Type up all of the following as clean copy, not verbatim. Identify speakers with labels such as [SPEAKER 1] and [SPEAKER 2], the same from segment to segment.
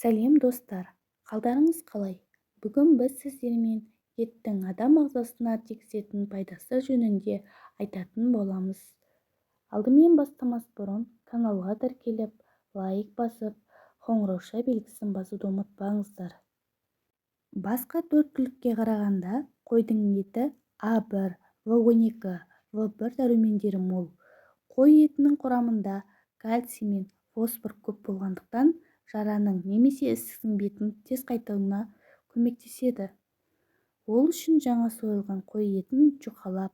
[SPEAKER 1] Сәлем достар, қалдарыңыз қалай? Бүгін біз сіздермен еттің адам ағзасына тигізетін пайдасы жөнінде айтатын боламыз. Алдымен бастамас бұрын каналға тіркеліп, лайк басып, қоңырауша белгісін басуды ұмытпаңыздар. Басқа төрт түлікке қарағанда қойдың еті А1, В12, В1 дәрумендері мол. Қой етінің құрамында кальций мен фосфор көп болғандықтан жараның немесе ісіктің бетін тез қайтуына көмектеседі. Ол үшін жаңа сойылған қой етін жұқалап,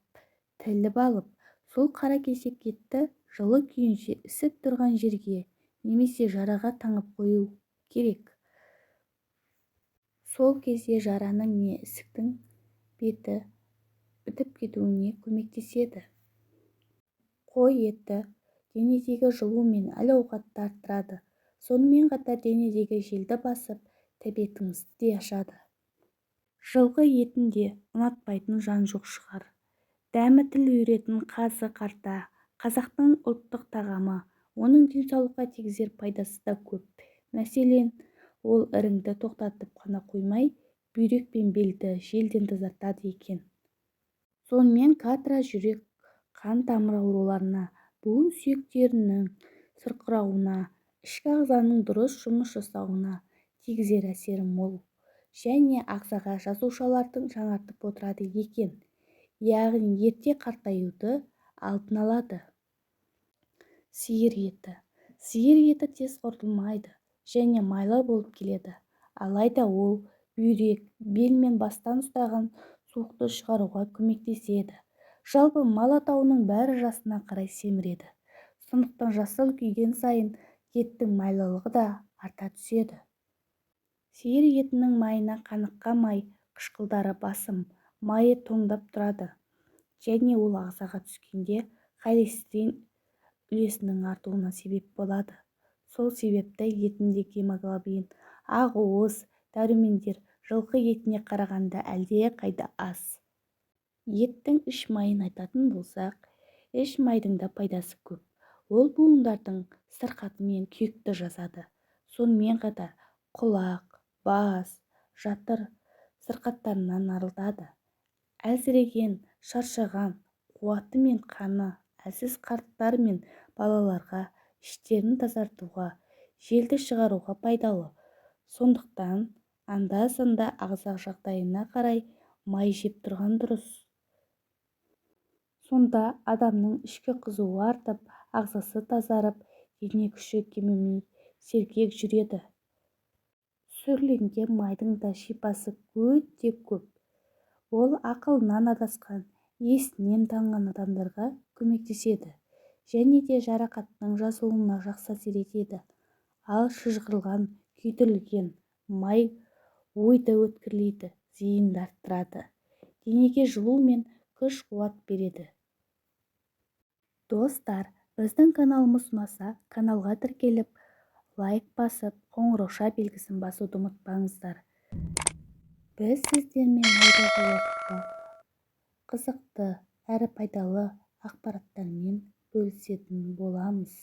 [SPEAKER 1] тіліп алып, сол қара кесек етті жылы күйінше ісік тұрған жерге немесе жараға таңып қою керек. Сол кезде жараның не ісіктің беті бітіп кетуіне көмектеседі. Қой еті денедегі жылу мен әл-ауқатты арттырады. Сонымен қатар денедегі желді басып, тәбетіңізді де ашады. Жылқы етін де ұнатпайтын жан жоқ шығар. Дәмі тіл үйіретін қазы-қарта қазақтың ұлттық тағамы, оның денсаулыққа тигізер пайдасы да көп. Мәселен, ол іріңді тоқтатып қана қоймай, бүйрек пен белді желден тазартады екен. Сонымен қатар жүрек, қан тамыр ауруларына, буын сүйектерінің сырқырауына, ішкі ағзаның дұрыс жұмыс жасауына тигізер әсері мол және ағзаға жасушалардың жаңартып отырады екен. Яғни ерте қартаюды алдын алады. Сиыр еті. Сиыр еті тез құртылмайды және майлы болып келеді. Алайда ол бүйрек, бел мен бастан ұстаған суықты шығаруға көмектеседі. Жалпы мал атауының бәрі жасына қарай семіреді. Сондықтан жасы үлкейген сайын еттің майлылығы да арта түседі. Сиыр етінің майына қаныққан май қышқылдары басым, майы тоңдап тұрады және ол ағзаға түскенде холестерин үлесінің артуына себеп болады. Сол себепті етінде гемоглобин, ақуыз, дәрумендер жылқы етіне қарағанда әлде қайда аз. Еттің іш майын айтатын болсақ, іш майдың да пайдасы көп. Ол буындардың сырқаты мен күйікті жазады. Сонымен қатар құлақ, бас, жатыр сырқаттарынан арылтады. Әлсіреген, шаршаған, қуаты мен қаны әлсіз қарттар мен балаларға іштерін тазартуға, желді шығаруға пайдалы. Сондықтан анда-санда ағза жағдайына қарай май жеп тұрған дұрыс. Сонда адамның ішкі қызуы артып, ағзасы тазарып, дене күші кемімей сергек жүреді. Сүрленген майдың да шипасы өте көп. Ол ақылынан адасқан, есінен танған адамдарға көмектеседі және де жарақаттың жазылуына жақсы әсер етеді. Ал шыжғырылған, күйдірілген май ойды өткірлейді, зейінді арттырады, денеге жылу мен күш-қуат береді. Достар, біздің каналымыз ұнаса, каналға тіркеліп, лайк басып, қоңырауша белгісін басуды ұмытпаңыздар. Біз сіздермен алдағы уақытта қызықты әрі пайдалы ақпараттармен бөлісетін боламыз.